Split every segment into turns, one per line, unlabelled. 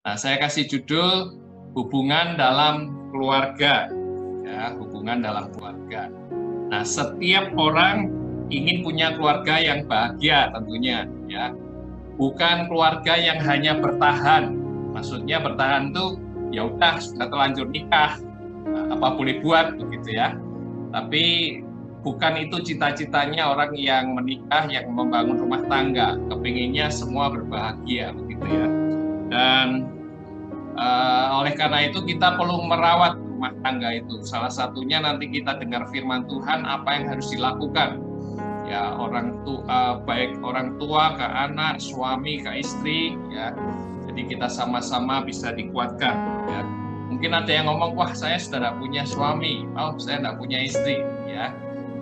Nah, saya kasih judul hubungan dalam keluarga, ya, hubungan dalam keluarga. Nah, setiap orang ingin punya keluarga yang bahagia tentunya, ya. Bukan keluarga yang hanya bertahan. Maksudnya bertahan tuh ya udah sudah terlanjur nikah, nah, apa boleh buat begitu ya. Tapi bukan itu cita-citanya orang yang menikah, yang membangun rumah tangga. Kepinginnya semua berbahagia begitu ya. Dan oleh karena itu kita perlu merawat rumah tangga itu. Salah satunya nanti kita dengar firman Tuhan apa yang harus dilakukan. Ya, orang tua, baik orang tua ke anak, suami ke istri, ya. Jadi kita sama-sama bisa dikuatkan. Ya. Mungkin ada yang ngomong, wah saya sudah tidak punya suami, saya tidak punya istri. Ya,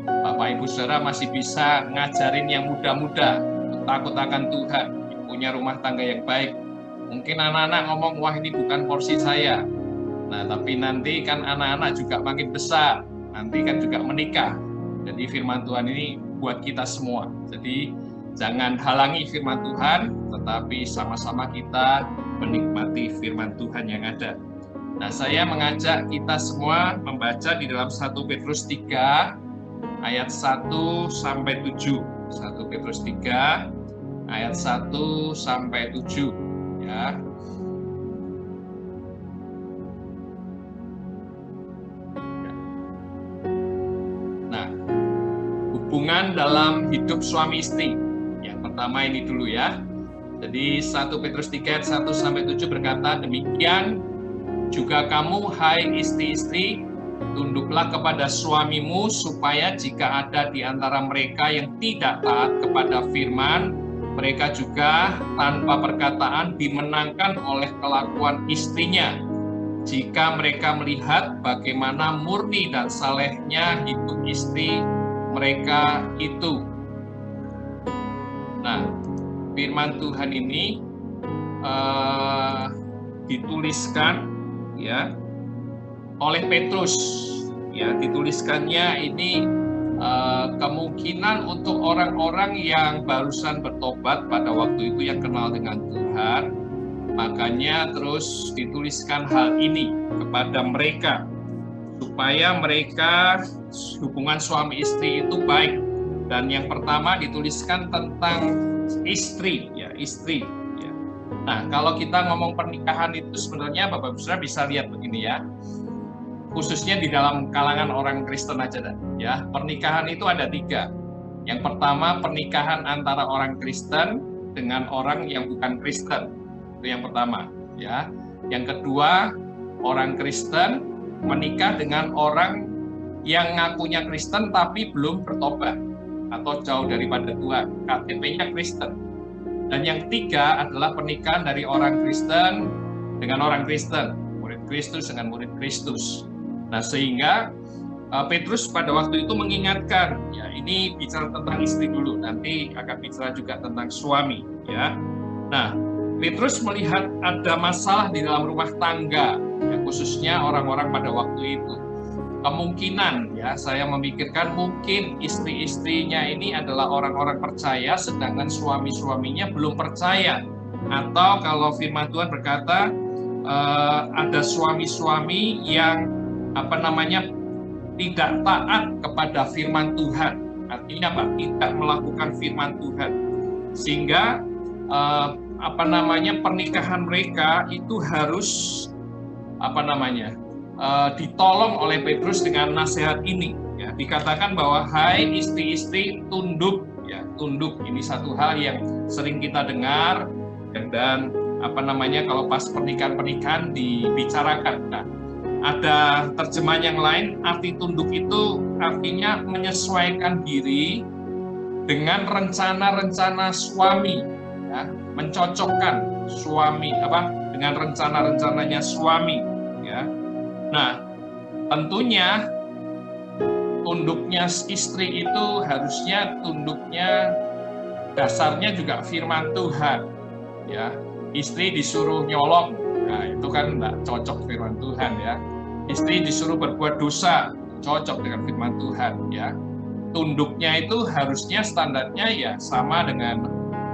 Bapak Ibu Saudara masih bisa ngajarin yang muda-muda takut akan Tuhan, punya rumah tangga yang baik. Mungkin anak-anak ngomong, wah ini bukan porsi saya. Nah, tapi nanti kan anak-anak juga makin besar, nanti kan juga menikah. Jadi firman Tuhan ini buat kita semua. Jadi jangan halangi firman Tuhan, tetapi sama-sama kita menikmati firman Tuhan yang ada. Nah, saya mengajak kita semua membaca di dalam 1 Petrus 3 ayat 1 sampai 7. 1 Petrus 3 ayat 1 sampai 7, ya. Hubungan dalam hidup suami istri. Yang pertama ini dulu ya. Jadi 1 Petrus 3 ayat 1 sampai 7 berkata, demikian juga kamu hai istri-istri, tunduklah kepada suamimu supaya jika ada di antara mereka yang tidak taat kepada firman, mereka juga tanpa perkataan dimenangkan oleh kelakuan istrinya. Jika mereka melihat bagaimana murni dan salehnya hidup istri mereka itu. Nah, firman Tuhan ini dituliskan ya oleh Petrus. Ya, dituliskannya ini kemungkinan untuk orang-orang yang barusan bertobat pada waktu itu yang kenal dengan Tuhan. Makanya terus dituliskan hal ini kepada mereka supaya mereka hubungan suami istri itu baik. Dan yang pertama dituliskan tentang istri, ya, istri. Ya. Nah, kalau kita ngomong pernikahan itu sebenarnya Bapak Ibu Saudara bisa lihat begini ya, khususnya di dalam kalangan orang Kristen aja, ya. Pernikahan itu ada 3. Yang pertama pernikahan antara orang Kristen dengan orang yang bukan Kristen, itu yang pertama, ya. Yang kedua orang Kristen menikah dengan orang yang ngakunya Kristen tapi belum bertobat atau jauh daripada Tuhan, KTP-nya Kristen. Dan yang ketiga adalah pernikahan dari orang Kristen dengan orang Kristen, murid Kristus dengan murid Kristus. Nah, sehingga Petrus pada waktu itu mengingatkan, ya ini bicara tentang istri dulu, nanti akan bicara juga tentang suami, ya. Nah, Petrus melihat ada masalah di dalam rumah tangga, ya, khususnya orang-orang pada waktu itu. Kemungkinan ya saya memikirkan mungkin istri-istrinya ini adalah orang-orang percaya sedangkan suami-suaminya belum percaya. Atau kalau firman Tuhan berkata ada suami-suami yang tidak taat kepada firman Tuhan. Artinya apa? Tidak melakukan firman Tuhan. Sehingga pernikahan mereka itu harus ditolong oleh Petrus dengan nasihat ini. Ya, dikatakan bahwa hai istri-istri tunduk, ya tunduk ini satu hal yang sering kita dengar dan kalau pas pernikahan dibicarakan. Nah, ada terjemahan yang lain, arti tunduk itu artinya menyesuaikan diri dengan rencana-rencana suami, ya, mencocokkan suami dengan rencana-rencananya suami, ya. Nah, tentunya tunduknya istri itu harusnya tunduknya dasarnya juga firman Tuhan, ya. Istri disuruh nyolong, nah itu kan enggak cocok firman Tuhan, ya. Istri disuruh berbuat dosa, cocok dengan firman Tuhan, ya. Tunduknya itu harusnya standarnya ya sama dengan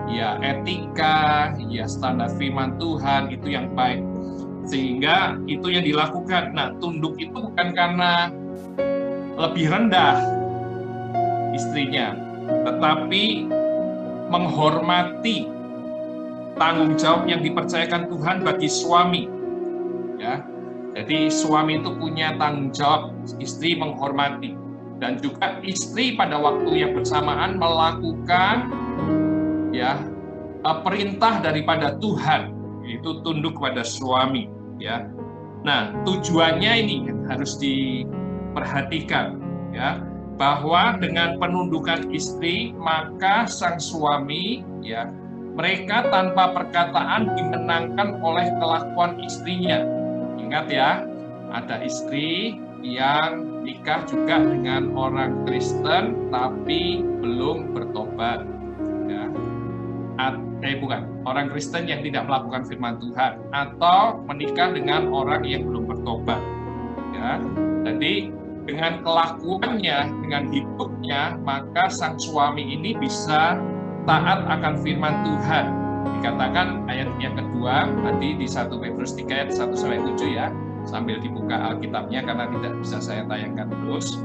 ya etika, ya standar firman Tuhan itu yang baik. Sehingga itu yang dilakukan. Nah, tunduk itu bukan karena lebih rendah istrinya, tetapi menghormati tanggung jawab yang dipercayakan Tuhan bagi suami. Ya, jadi suami itu punya tanggung jawab, istri menghormati. Dan juga istri pada waktu yang bersamaan melakukan ya perintah daripada Tuhan, yaitu tunduk kepada suami. Ya, nah tujuannya ini harus diperhatikan, ya, bahwa dengan penundukan istri maka sang suami, ya, mereka tanpa perkataan dimenangkan oleh kelakuan istrinya. Ingat ya, ada istri yang nikah juga dengan orang Kristen tapi belum bertobat, ya. Orang Kristen yang tidak melakukan firman Tuhan, atau menikah dengan orang yang belum bertobat, ya. Jadi dengan kelakuannya, dengan hidupnya, maka sang suami ini bisa taat akan firman Tuhan. Dikatakan ayat yang kedua tadi di 1 Petrus 3 ayat 1-7 ya. Sambil dibuka Alkitabnya karena tidak bisa saya tayangkan terus.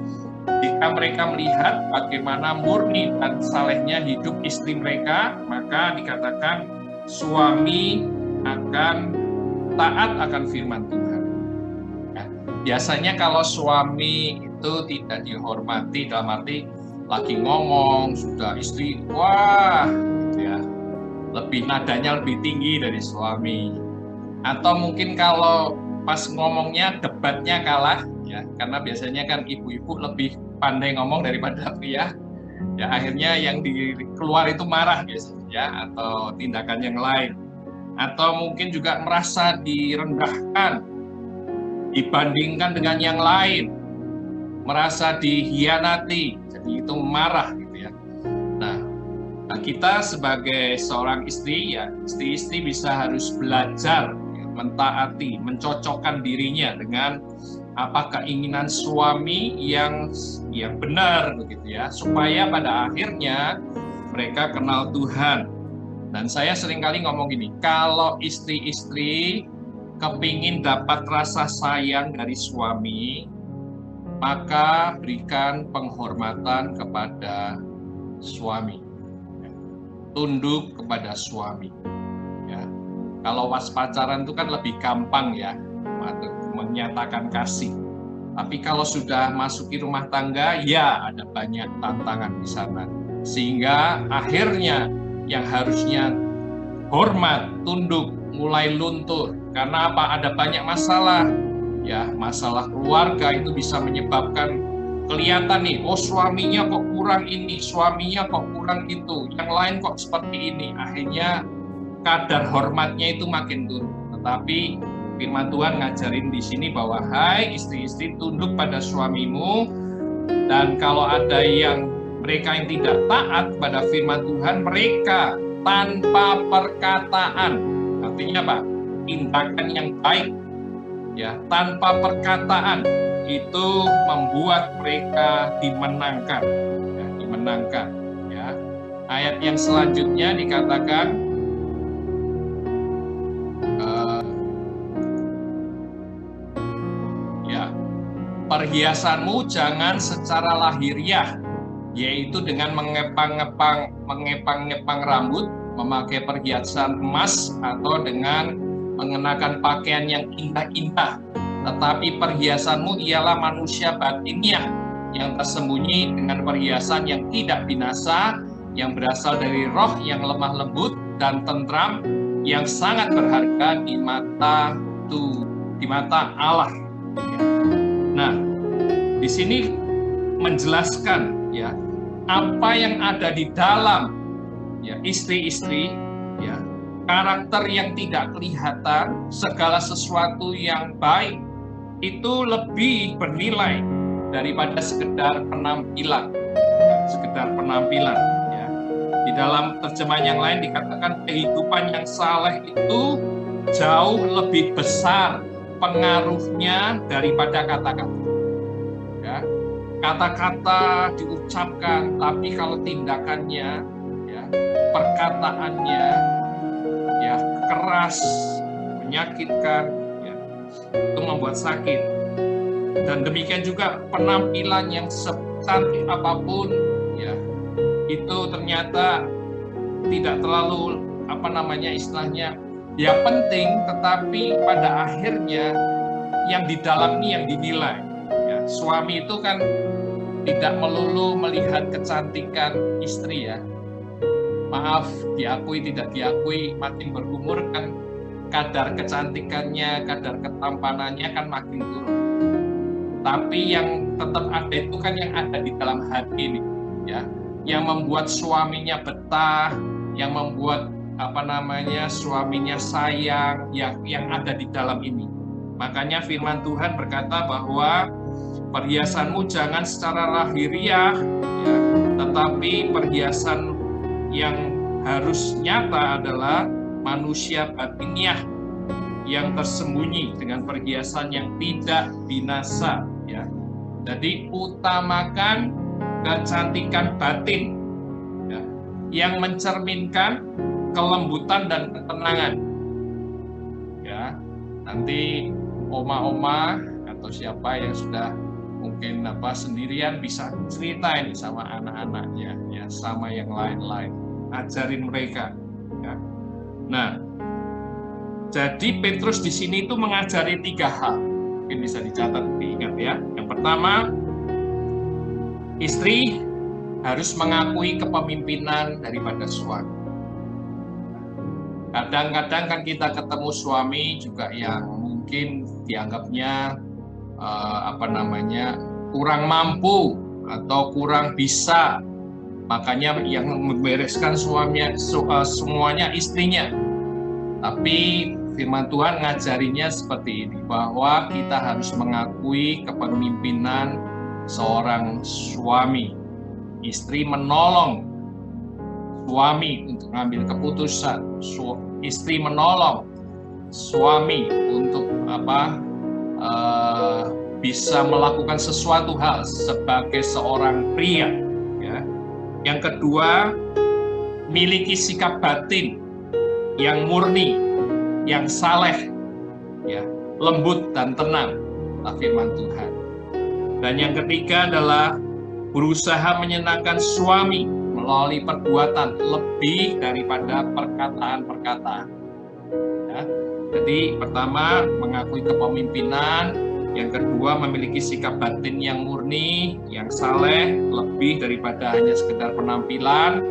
Jika mereka melihat bagaimana murni dan salehnya hidup istri mereka, maka dikatakan suami akan taat akan firman Tuhan. Ya, biasanya kalau suami itu tidak dihormati, dalam arti lagi ngomong, sudah istri, wah, gitu ya, nadanya lebih tinggi dari suami. Atau mungkin kalau pas ngomongnya debatnya kalah, ya, karena biasanya kan ibu-ibu lebih pandai ngomong daripada pria, ya akhirnya yang keluar itu marah biasanya, ya, atau tindakan yang lain, atau mungkin juga merasa direndahkan dibandingkan dengan yang lain, merasa dihianati, jadi itu marah gitu ya. Nah, kita sebagai seorang istri, ya, istri-istri bisa harus belajar mentaati, mencocokkan dirinya dengan apa keinginan suami yang benar begitu ya, supaya pada akhirnya mereka kenal Tuhan. Dan saya seringkali ngomong gini, kalau istri-istri kepingin dapat rasa sayang dari suami, maka berikan penghormatan kepada suami, tunduk kepada suami. Kalau pas pacaran itu kan lebih gampang ya menyatakan kasih. Tapi kalau sudah masuki rumah tangga, ya ada banyak tantangan di sana. Sehingga akhirnya yang harusnya hormat, tunduk, mulai luntur. Karena apa? Ada banyak masalah. Ya, masalah keluarga itu bisa menyebabkan kelihatan nih, oh suaminya kok kurang ini, suaminya kok kurang itu, yang lain kok seperti ini. Akhirnya kadar hormatnya itu makin turun. Tetapi firman Tuhan ngajarin di sini bahwa hai istri-istri, tunduk pada suamimu, dan kalau ada mereka yang tidak taat pada firman Tuhan, mereka tanpa perkataan, artinya apa? Tindakan yang baik, ya, tanpa perkataan itu membuat mereka dimenangkan, ya, dimenangkan. Ya. Ayat yang selanjutnya dikatakan, perhiasanmu jangan secara lahiriah, yaitu dengan mengepang-ngepang rambut, memakai perhiasan emas, atau dengan mengenakan pakaian yang indah-indah. Tetapi perhiasanmu ialah manusia batinnya, yang tersembunyi dengan perhiasan yang tidak binasa, yang berasal dari roh yang lemah lembut dan tentram, yang sangat berharga di mata Allah. Nah, di sini menjelaskan ya apa yang ada di dalam ya istri-istri, ya, karakter yang tidak kelihatan, segala sesuatu yang baik itu lebih bernilai daripada sekedar penampilan, ya. Di dalam terjemahan yang lain dikatakan kehidupan yang saleh itu jauh lebih besar pengaruhnya daripada kata-kata. Ya, kata-kata diucapkan, tapi kalau tindakannya, ya, perkataannya ya keras, menyakitkan, ya, itu membuat sakit. Dan demikian juga penampilan yang secantik apapun, ya, itu ternyata tidak terlalu istilahnya ya penting, tetapi pada akhirnya yang di dalam ini yang dinilai. Ya, suami itu kan tidak melulu melihat kecantikan istri ya. Maaf, diakui tidak diakui, makin berumur kan kadar kecantikannya, kadar ketampanannya kan makin turun. Tapi yang tetap ada itu kan yang ada di dalam hati nih, ya, yang membuat suaminya betah, yang membuat suaminya sayang, ya, yang ada di dalam ini. Makanya firman Tuhan berkata bahwa perhiasanmu jangan secara lahiriah, ya, tetapi perhiasan yang harus nyata adalah manusia batiniah yang tersembunyi dengan perhiasan yang tidak binasa. Ya. Jadi utamakan kecantikan batin, ya, yang mencerminkan kelembutan dan ketenangan. Ya, nanti oma-oma atau siapa yang sudah mungkin sendirian bisa ceritain sama anak-anaknya, ya, sama yang lain-lain, ajarin mereka. Ya. Nah, jadi Petrus di sini itu mengajari 3 hal, mungkin bisa dicatat, diingat ya. Yang pertama, istri harus mengakui kepemimpinan daripada suami. Kadang-kadang kan kita ketemu suami juga yang mungkin dianggapnya kurang mampu atau kurang bisa, makanya yang membereskan semuanya istrinya. Tapi firman Tuhan ngajarinya seperti ini, bahwa kita harus mengakui kepemimpinan seorang suami. Istri menolong suami untuk mengambil keputusan, istri menolong suami untuk bisa melakukan sesuatu hal sebagai seorang pria. Ya. Yang kedua, miliki sikap batin yang murni, yang saleh, ya, lembut dan tenang, firman Tuhan. Dan yang ketiga adalah berusaha menyenangkan suami melalui perbuatan lebih daripada perkataan-perkataan. Ya. Jadi pertama, mengakui kepemimpinan. Yang kedua, memiliki sikap batin yang murni, yang saleh, lebih daripada hanya sekedar penampilan,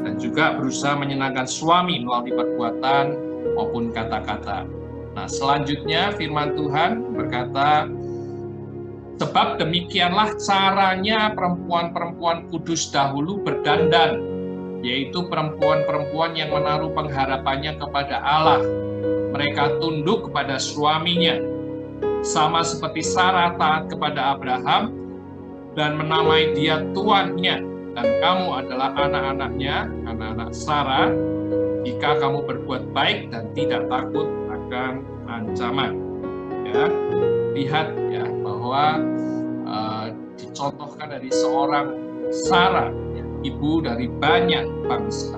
dan juga berusaha menyenangkan suami melalui perbuatan maupun kata-kata. Nah, selanjutnya firman Tuhan berkata, sebab demikianlah caranya perempuan-perempuan kudus dahulu berdandan, yaitu perempuan-perempuan yang menaruh pengharapannya kepada Allah. Mereka tunduk kepada suaminya, sama seperti Sarah taat kepada Abraham dan menamai dia tuannya, dan kamu adalah anak-anaknya, anak-anak Sarah, jika kamu berbuat baik dan tidak takut akan ancaman. Ya, lihat ya bahwa dicontohkan dari seorang Sarah, ya, ibu dari banyak bangsa.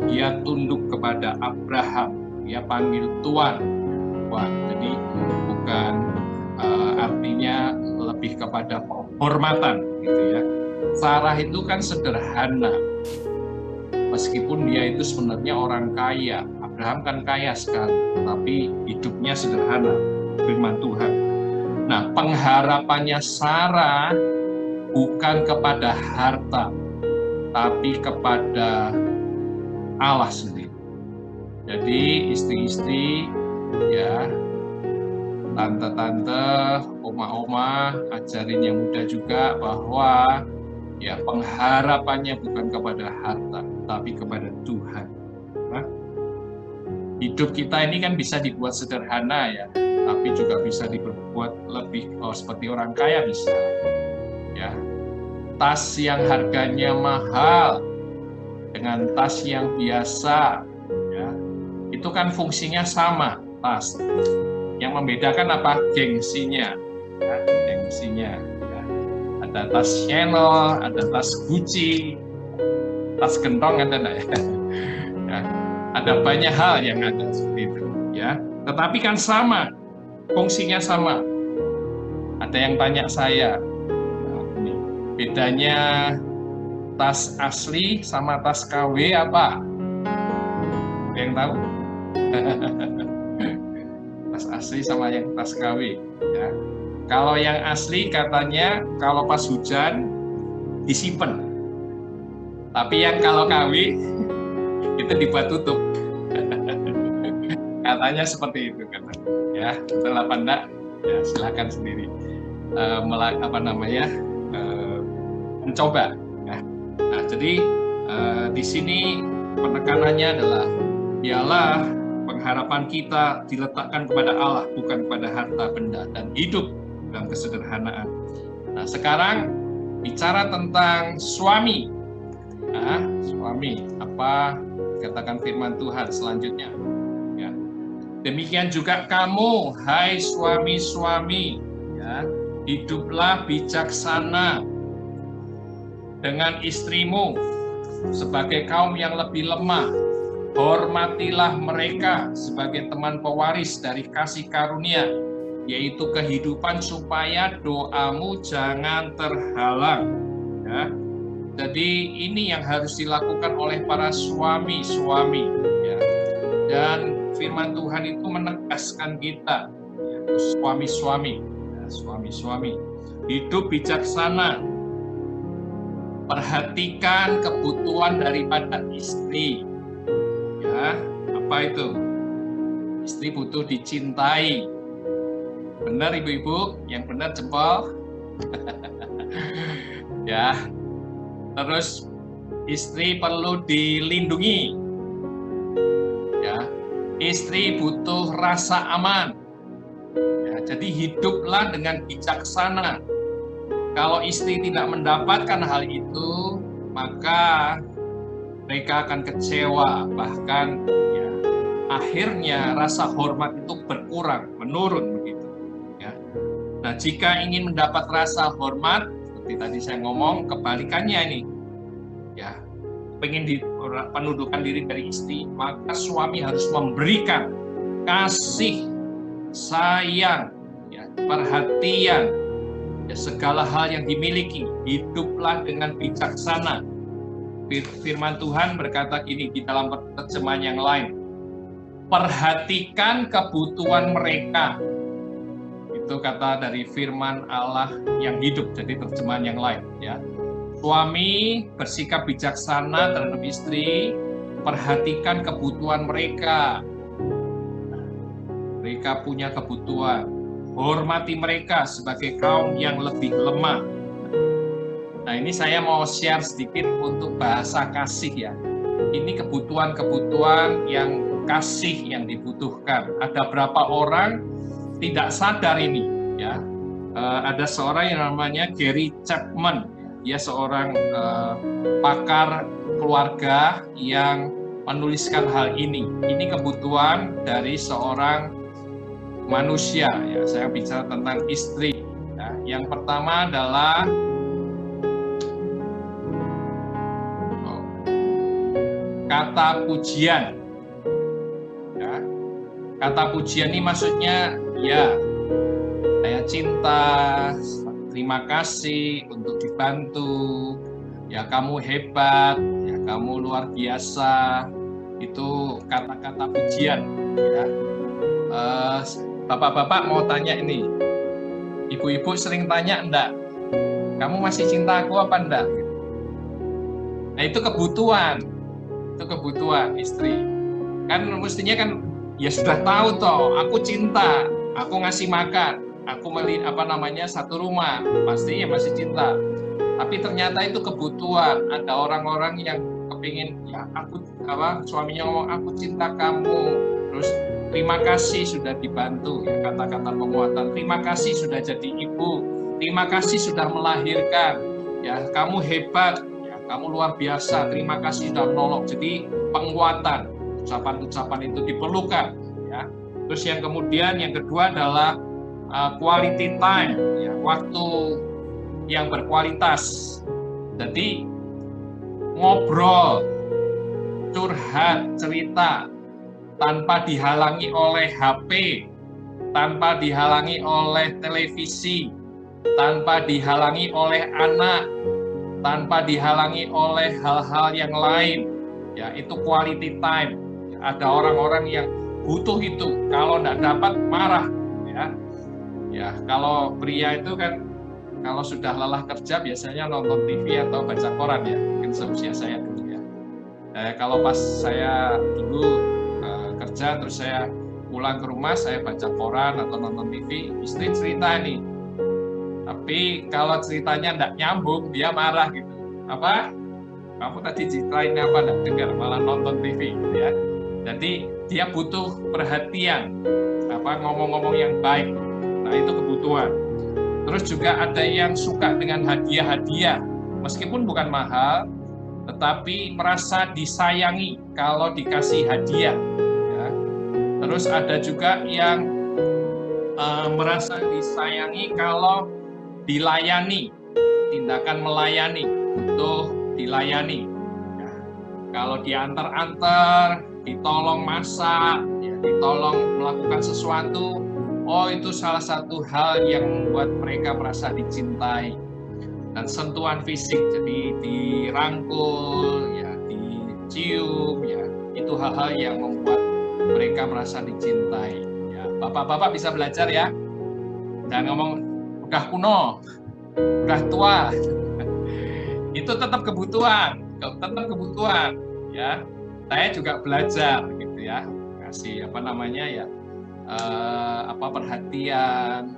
Dia tunduk kepada Abraham, dia panggil Tuan. Wah, jadi bukan artinya lebih kepada penghormatan gitu ya. Sarah itu kan sederhana, meskipun dia itu sebenarnya orang kaya. Abraham kan kaya sekali, tapi hidupnya sederhana, firman Tuhan. Nah, pengharapannya Sarah bukan kepada harta, tapi kepada Allah sendiri. Jadi istri-istri, ya, tante-tante, oma-oma, ajarin yang muda juga bahwa ya pengharapannya bukan kepada harta, tapi kepada Tuhan. Nah, hidup kita ini kan bisa dibuat sederhana ya, tapi juga bisa dibuat lebih seperti orang kaya bisa. Ya, tas yang harganya mahal dengan tas yang biasa, ya, itu kan fungsinya sama, tas. Yang membedakan apa? Gengsinya. Ya, gengsinya. Ya. Ada tas Chanel, ada tas Gucci. Tas gentong ada enggak ya? Ya, ada banyak hal yang ada seperti itu ya. Tetapi kan sama, fungsinya sama. Ada yang tanya saya, nah, ini bedanya tas asli sama tas KW apa? Ada yang tahu? Tas asli sama yang tas KW ya. Kalau yang asli katanya kalau pas hujan disimpan. Tapi yang kalau KW itu dibuat tutup. Katanya seperti itu katanya. Ya, betul apa enggak? Ya, silakan sendiri mencoba ya. Nah, jadi di sini penekanannya adalah ialah pengharapan kita diletakkan kepada Allah, bukan kepada harta benda, dan hidup dalam kesederhanaan. Nah, sekarang bicara tentang suami. Nah, suami, apa katakan firman Tuhan selanjutnya? Ya. Demikian juga kamu, hai suami-suami, ya, hiduplah bijaksana dengan istrimu sebagai kaum yang lebih lemah. Hormatilah mereka sebagai teman pewaris dari kasih karunia, yaitu kehidupan, supaya doamu jangan terhalang. Ya. Jadi ini yang harus dilakukan oleh para suami-suami. Ya. Dan firman Tuhan itu menegaskan kita, ya, suami-suami, ya, suami-suami, hidup bijaksana, perhatikan kebutuhan daripada istri. Ya, apa itu? Istri butuh dicintai. Benar ibu-ibu? Yang benar jempol. Ya. Terus istri perlu dilindungi. Ya. Istri butuh rasa aman. Ya, jadi hiduplah dengan bijaksana. Kalau istri tidak mendapatkan hal itu, maka mereka akan kecewa, bahkan ya, akhirnya rasa hormat itu berkurang, menurun begitu. Ya. Nah, jika ingin mendapat rasa hormat, seperti tadi saya ngomong, kebalikannya ini, ya, pengen penundukan diri dari istri, maka suami harus memberikan kasih, sayang, ya, perhatian, ya, segala hal yang dimiliki. Hiduplah dengan bijaksana. Firman Tuhan berkata gini di dalam terjemahan yang lain, perhatikan kebutuhan mereka. Itu kata dari firman Allah yang hidup, jadi terjemahan yang lain. Ya. Suami bersikap bijaksana terhadap istri, perhatikan kebutuhan mereka. Mereka punya kebutuhan, hormati mereka sebagai kaum yang lebih lemah. Nah, ini saya mau share sedikit untuk bahasa kasih ya. Ini kebutuhan-kebutuhan yang kasih yang dibutuhkan. Ada berapa orang tidak sadar ini ya. Ada seorang yang namanya Gary Chapman. Dia seorang pakar keluarga yang menuliskan hal ini. Ini kebutuhan dari seorang manusia ya. Saya bicara tentang istri. Ya. Yang pertama adalah kata pujian. Ya. Kata pujian ini maksudnya ya, saya cinta, terima kasih untuk dibantu, ya kamu hebat, ya kamu luar biasa. Itu kata-kata pujian. Ya. Bapak-bapak mau tanya ini, ibu-ibu sering tanya enggak, kamu masih cinta aku apa enggak? Nah itu kebutuhan. Itu kebutuhan istri. Kan mestinya kan ya sudah tahu toh, aku cinta, aku ngasih makan, aku satu rumah, pasti ya masih cinta. Tapi ternyata itu kebutuhan. Ada orang-orang yang kepingin ya suaminya ngomong aku cinta kamu, terus terima kasih sudah dibantu, ya kata-kata penguatan. Terima kasih sudah jadi ibu, terima kasih sudah melahirkan, ya kamu hebat. Kamu luar biasa, terima kasih sudah menolong. Jadi penguatan, ucapan-ucapan itu diperlukan. Ya. Terus yang kedua adalah quality time, ya, waktu yang berkualitas. Jadi ngobrol, curhat, cerita, tanpa dihalangi oleh HP, tanpa dihalangi oleh televisi, tanpa dihalangi oleh anak, tanpa dihalangi oleh hal-hal yang lain. Ya, itu quality time. Ada orang-orang yang butuh itu, kalau nggak dapat marah. Ya, kalau pria itu kan kalau sudah lelah kerja biasanya nonton TV atau baca koran ya, mungkin seusia saya dulu ya. Kalau pas saya dulu kerja terus saya pulang ke rumah saya baca koran atau nonton TV, istri cerita nih. Tapi kalau ceritanya nggak nyambung dia marah gitu. Apa? Kamu tadi ceritain apa nggak dengar, malah nonton TV gitu ya. Jadi dia butuh perhatian, ngomong-ngomong yang baik. Nah itu kebutuhan. Terus juga ada yang suka dengan hadiah-hadiah, meskipun bukan mahal, tetapi merasa disayangi kalau dikasih hadiah. Ya. Terus ada juga yang merasa disayangi kalau dilayani, tindakan melayani, butuh dilayani. Ya. Kalau diantar-antar, ditolong masak, ya, ditolong melakukan sesuatu, oh itu salah satu hal yang membuat mereka merasa dicintai. Dan sentuhan fisik, jadi dirangkul, ya, dicium, ya, itu hal-hal yang membuat mereka merasa dicintai. Ya, bapak-bapak bisa belajar ya, jangan ngomong udah kuno, udah tua. Itu tetap kebutuhan, ya. Saya juga belajar gitu ya, kasih ya. Perhatian.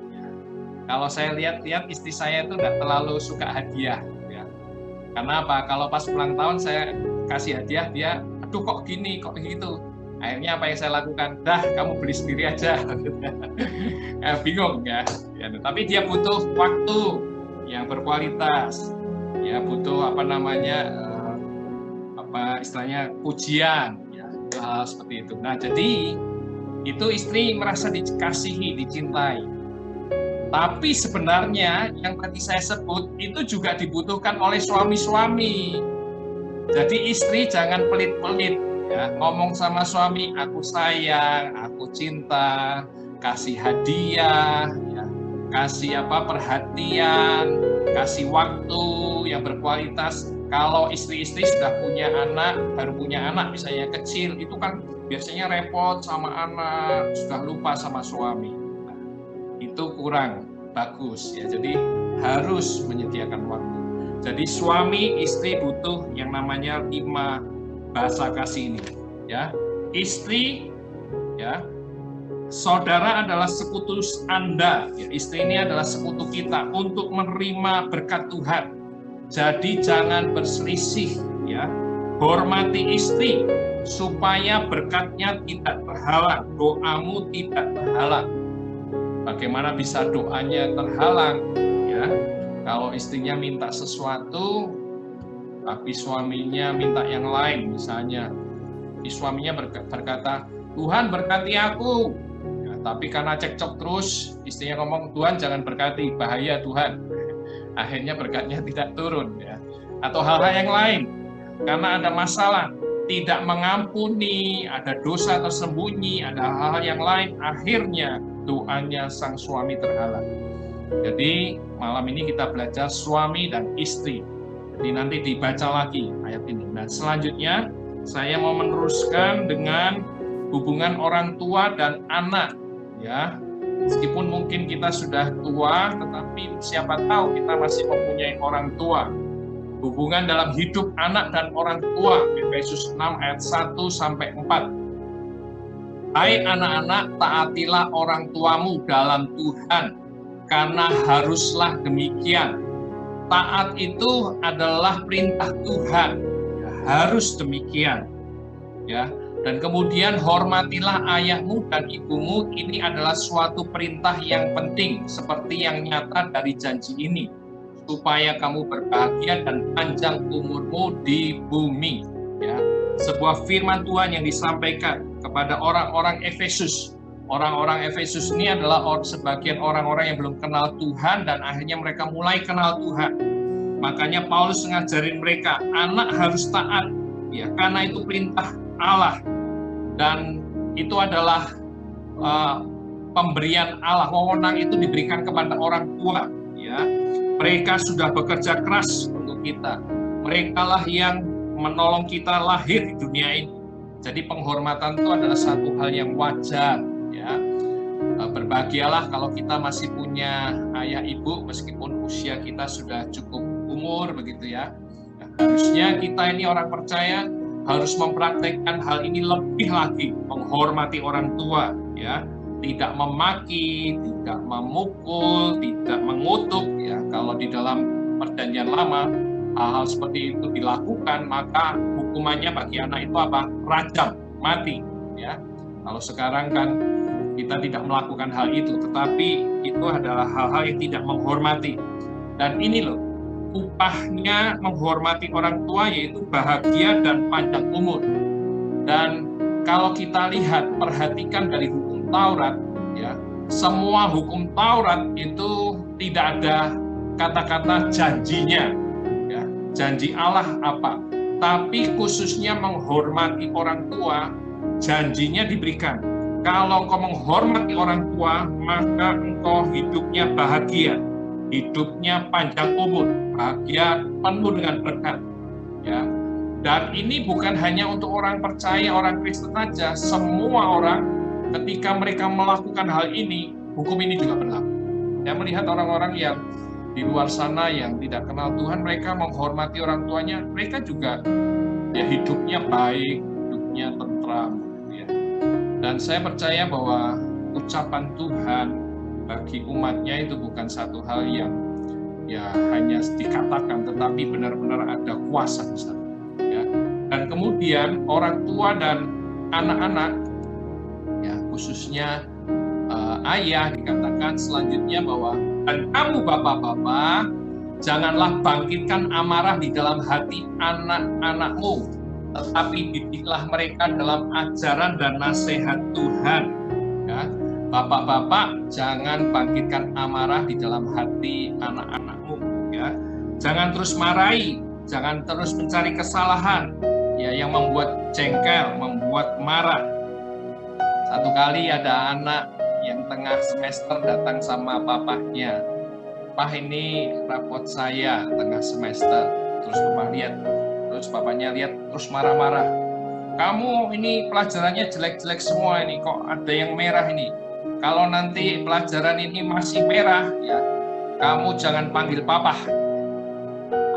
Kalau saya lihat istri saya itu nggak terlalu suka hadiah, ya. Karena apa? Kalau pas ulang tahun saya kasih hadiah, dia, aduh kok gini, kok gitu. Akhirnya apa yang saya lakukan? Dah, kamu beli sendiri aja. Bingung ya. Tapi dia butuh waktu yang berkualitas, ya butuh istilahnya pujian, ya hal seperti itu. Nah jadi itu istri merasa dikasihi, dicintai. Tapi sebenarnya yang tadi saya sebut itu juga dibutuhkan oleh suami-suami. Jadi istri jangan pelit-pelit, ya, ngomong sama suami, aku sayang, aku cinta, kasih hadiah, ya, kasih perhatian, kasih waktu yang berkualitas. Kalau istri-istri sudah punya anak, baru punya anak misalnya kecil, itu kan biasanya repot sama anak, sudah lupa sama suami. Nah, itu kurang bagus ya. Jadi harus menyediakan waktu. Jadi suami istri butuh yang namanya 5 bahasa kasih ini. Ya, istri, ya, saudara adalah sekutu Anda. Ya, istri ini adalah sekutu kita untuk menerima berkat Tuhan. Jadi jangan berselisih, ya. Hormati istri supaya berkatnya tidak terhalang, doamu tidak terhalang. Bagaimana bisa doanya terhalang? Ya, kalau istrinya minta sesuatu, tapi suaminya minta yang lain, misalnya, suaminya berkata, Tuhan berkati aku, ya, tapi karena cekcok terus, istrinya ngomong, Tuhan jangan berkati, bahaya Tuhan. Akhirnya berkatnya tidak turun, ya. Atau hal-hal yang lain, karena ada masalah, tidak mengampuni, ada dosa tersembunyi, ada hal-hal yang lain, akhirnya doanya sang suami terhalang. Jadi malam ini kita belajar suami dan istri. Jadi nanti dibaca lagi ayat ini. Nah selanjutnya saya mau meneruskan dengan hubungan orang tua dan anak. Ya, meskipun mungkin kita sudah tua, tetapi siapa tahu kita masih mempunyai orang tua. Hubungan dalam hidup anak dan orang tua, Efesus 6 ayat 1-4. Hai anak-anak, taatilah orang tuamu dalam Tuhan, karena haruslah demikian. Taat itu adalah perintah Tuhan, ya, harus demikian. Ya, dan kemudian hormatilah ayahmu dan ibumu, ini adalah suatu perintah yang penting, seperti yang nyata dari janji ini, supaya kamu berbahagia dan panjang umurmu di bumi. Ya, sebuah firman Tuhan yang disampaikan kepada orang-orang Efesus. Orang-orang Efesus ini adalah sebagian orang-orang yang belum kenal Tuhan dan akhirnya mereka mulai kenal Tuhan. Makanya Paulus ngajarin mereka, anak harus taat, ya, karena itu perintah Allah dan itu adalah pemberian Allah. Wewenang itu diberikan kepada orang tua, ya. Mereka sudah bekerja keras untuk kita. Mereka lah yang menolong kita lahir di dunia ini. Jadi penghormatan itu adalah satu hal yang wajar, ya. Berbahagialah kalau kita masih punya ayah ibu meskipun usia kita sudah cukup umur begitu ya. Harusnya kita ini orang percaya harus mempraktekkan hal ini lebih lagi, menghormati orang tua, ya. Tidak memaki, tidak memukul, tidak mengutuk, ya. Kalau di dalam perjanjian lama hal-hal seperti itu dilakukan, maka hukumannya bagi anak itu apa? Rajam, mati, ya. Kalau sekarang kan kita tidak melakukan hal itu, tetapi itu adalah hal-hal yang tidak menghormati. Dan ini loh, upahnya menghormati orang tua yaitu bahagia dan panjang umur. Dan kalau kita lihat, perhatikan dari hukum Taurat, ya, semua hukum Taurat itu tidak ada kata-kata janjinya, ya, janji Allah apa. Tapi khususnya menghormati orang tua, janjinya diberikan. Kalau engkau menghormati orang tua, maka engkau hidupnya bahagia, hidupnya panjang umur, bahagia penuh dengan berkat. Ya. Dan ini bukan hanya untuk orang percaya, orang Kristen saja. Semua orang ketika mereka melakukan hal ini, hukum ini juga berlaku. Saya melihat orang-orang yang di luar sana yang tidak kenal Tuhan, mereka menghormati orang tuanya, mereka juga ya hidupnya baik, hidupnya tentram. Dan saya percaya bahwa ucapan Tuhan bagi umatnya itu bukan satu hal yang ya hanya dikatakan, tetapi benar-benar ada kuasa di sana. Ya. Dan kemudian orang tua dan anak-anak, ya khususnya ayah dikatakan selanjutnya bahwa dan kamu bapak-bapak janganlah bangkitkan amarah di dalam hati anak-anakmu, tetapi didiklah mereka dalam ajaran dan nasihat Tuhan. Ya. Bapak-bapak, jangan bangkitkan amarah di dalam hati anak-anakmu. Ya. Jangan terus marahi, jangan terus mencari kesalahan, ya, yang membuat jengkel, membuat marah. Satu kali ada anak yang tengah semester datang sama papahnya. Pak, ini rapot saya tengah semester. Terus bapak lihat. Terus bapaknya lihat, terus marah-marah. Kamu ini pelajarannya jelek-jelek semua ini, kok ada yang merah ini. Kalau nanti pelajaran ini masih merah, ya kamu jangan panggil papa.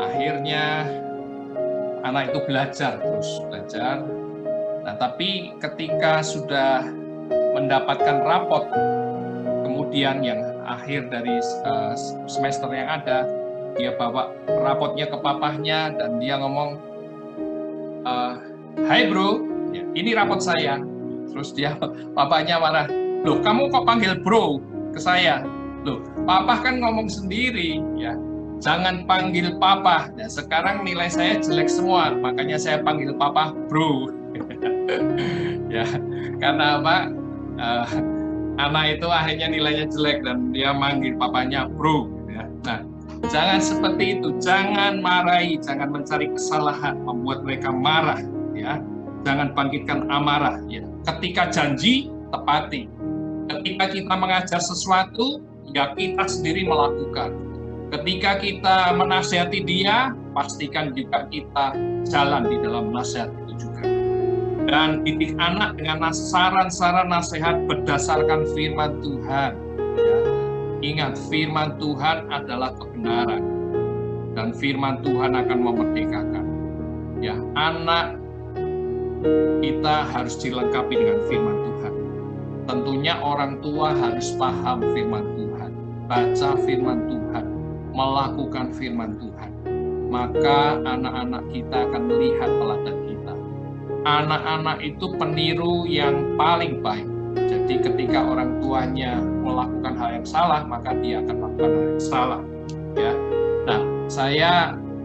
Akhirnya anak itu belajar, terus belajar. Nah, tapi ketika sudah mendapatkan rapot, kemudian yang akhir dari semester yang ada, dia bawa rapotnya ke papahnya dan dia ngomong, hai bro, ya, ini rapot saya. Terus dia, papanya marah, loh kamu kok panggil bro ke saya? Loh, papa kan ngomong sendiri, ya jangan panggil papa. Nah, sekarang nilai saya jelek semua, makanya saya panggil papa bro. Ya, karena apa? Anak itu akhirnya nilainya jelek dan dia manggil papanya bro. Ya. Nah, jangan seperti itu, jangan marahi, jangan mencari kesalahan, membuat mereka marah, ya. Jangan bangkitkan amarah, ya. Ketika janji, tepati. Ketika kita mengajar sesuatu, ya kita sendiri melakukan. Ketika kita menasihati dia, pastikan juga kita jalan di dalam nasihat itu juga. Dan didik anak dengan saran-saran nasihat berdasarkan firman Tuhan. Ya. Ingat, firman Tuhan adalah kebenaran. Dan firman Tuhan akan memerdekakan. Ya, anak kita harus dilengkapi dengan firman Tuhan. Tentunya orang tua harus paham firman Tuhan, baca firman Tuhan, melakukan firman Tuhan. Maka anak-anak kita akan melihat teladan kita. Anak-anak itu peniru yang paling baik. Jadi ketika orang tuanya melakukan hal yang salah, maka dia akan melakukan hal yang salah. Ya. Nah, saya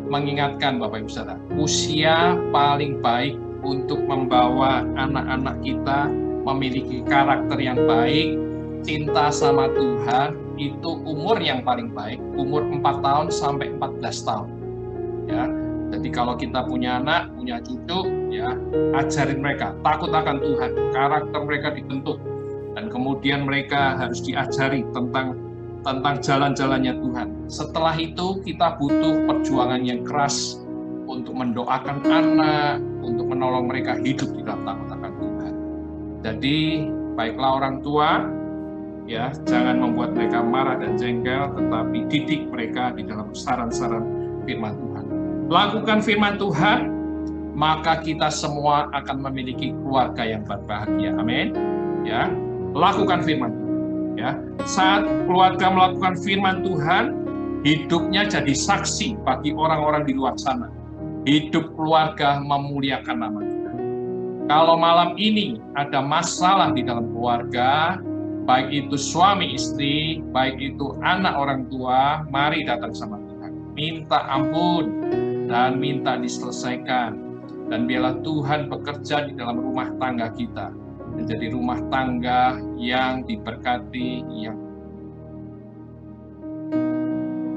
mengingatkan Bapak Ibu Saudara, usia paling baik untuk membawa anak-anak kita memiliki karakter yang baik, cinta sama Tuhan, itu umur yang paling baik, umur 4 tahun sampai 14 tahun. Ya, jadi kalau kita punya anak, punya cucu, ya ajarin mereka takut akan Tuhan, karakter mereka dibentuk, dan kemudian mereka harus diajari tentang jalan-jalannya Tuhan. Setelah itu kita butuh perjuangan yang keras untuk mendoakan anak, untuk menolong mereka hidup di dalam takut akan Tuhan. Jadi baiklah orang tua, ya jangan membuat mereka marah dan jengkel, tetapi didik mereka di dalam saran-saran firman Tuhan. Lakukan firman Tuhan, maka kita semua akan memiliki keluarga yang berbahagia. Amin. Ya, lakukan firman Tuhan. Ya, saat keluarga melakukan firman Tuhan, hidupnya jadi saksi bagi orang-orang di luar sana. Hidup keluarga memuliakan nama Tuhan. Kalau malam ini ada masalah di dalam keluarga, baik itu suami istri, baik itu anak orang tua, mari datang sama Tuhan. Minta ampun dan minta diselesaikan. Dan biarlah Tuhan bekerja di dalam rumah tangga kita. Menjadi rumah tangga yang diberkati, yang